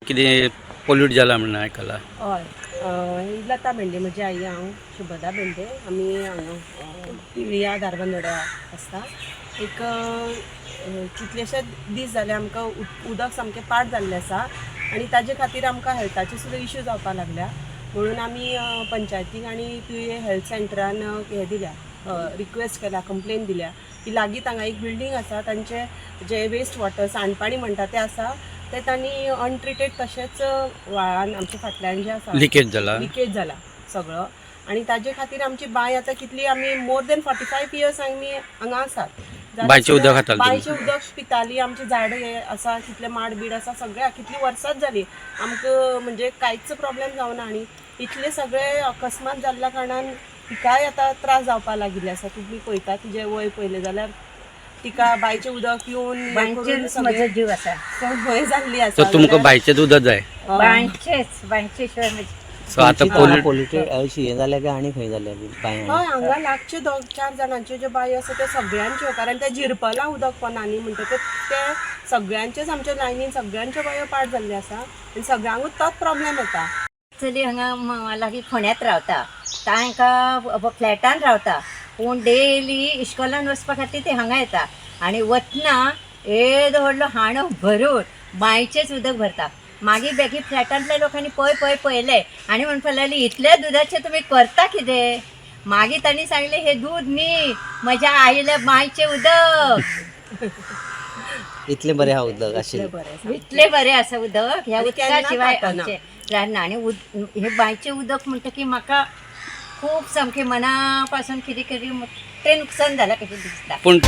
कितें पोल्यूट जाला म्हणून आयकलां. हय ही लता बेंडे म्हजी आई, हांव शुभदा बेंडे. आमी हांगा पिळया धारबांदोड्या आसता. एक कितलेशेच दीस जाले आमकां उदक सामकें पाड जाल्लें आसा आनी ताजे खातीर आमकां हेल्थाचे सुद्दां इश्यू जावपाक लागल्या. म्हणून आमी पंचायतीक आनी पिळये हेल्थ सेंटरान हे दिल्या, रिक्वेस्ट केल्या, कंप्लेन दिल्या की लागीं हांगा एक बिल्डींग आसा, तांचे जे वेस्ट वॉटर सांडपाणी म्हणटा तें आसा ते तांणी अनट्रिटेड तशेंच व्हाळान आमच्या फाटल्यान जे आसा लिकेज जाला सगळो. आनी ताजे खातीर आमची बांय आतां कितली, आमी मोर देन 45 इयर्स आमी हांगा आसात. बांयचें उदक खाताली. बांयचें उदक पिताली. आमची झाड हे आसा, कितले माड बीड आसा, सगळ्या कितली वर्सांच जाली आमकां म्हणजे कांयच प्रॉब्लेम जावना. आनी इतले सगळे अकस्मात जाल्ल्या कारणान तिकाय आतां त्रास जावपाक लागिल्ले आसा. तुमी पळयता तिजें वय पयलें जाल्यार तिका बांयचें उदक पिवन म्हजो जीव आसा, भंय जाल्ली सो आसा. तुमकां बांयचेंच उदक जाय. बांयचे शिवाय सो आतां पोल्युटेड अशी हे जाल्या काय आनी खंय जाल्या बाय. हय, हांगा लागचे 2-4 जाणांच्यो ज्यो बांयो आसा त्या सगळ्यांच्यो, कारण त्या झिरपला उदक पोनांनी म्हणटा ते सगळ्यांचेच आमच्या लायनीन सगळ्यांच्यो बांयो पाड जाल्ल्यो आसा आनी सगळ्यांकूच तोच प्रॉब्लेम येता. चली हांगा लागीं फोंड्यांत रावता, तांकां फ्लॅटान रावता, पूण डेली इश्कोलान वचपा खातीर ते हांगा येता आनी वतना येदो व्हडलो हांडो भरून बांयचेच उदक भरता. मागीर बेगी फ्लॅटांतल्या लोकांनी पळयलें आनी म्हणपाक लागली इतल्या दुदाचें तुमी करता कितें. मागीर तांणी सांगलें हे दूद न्ही, म्हज्या आईले बांयचें उदक. इतलें बरें आहा उदक आशिल्लें, इतलें बरें आसा उदक, ह्या आनी उदका केन्ना शिवाय तापना. आमचें रान्ना. आनी हे बांयचें उदक म्हणटा की म्हाका खूब सामकें मना पासून कितें कितें तें नुकसान जालां कशें दिसता. पूण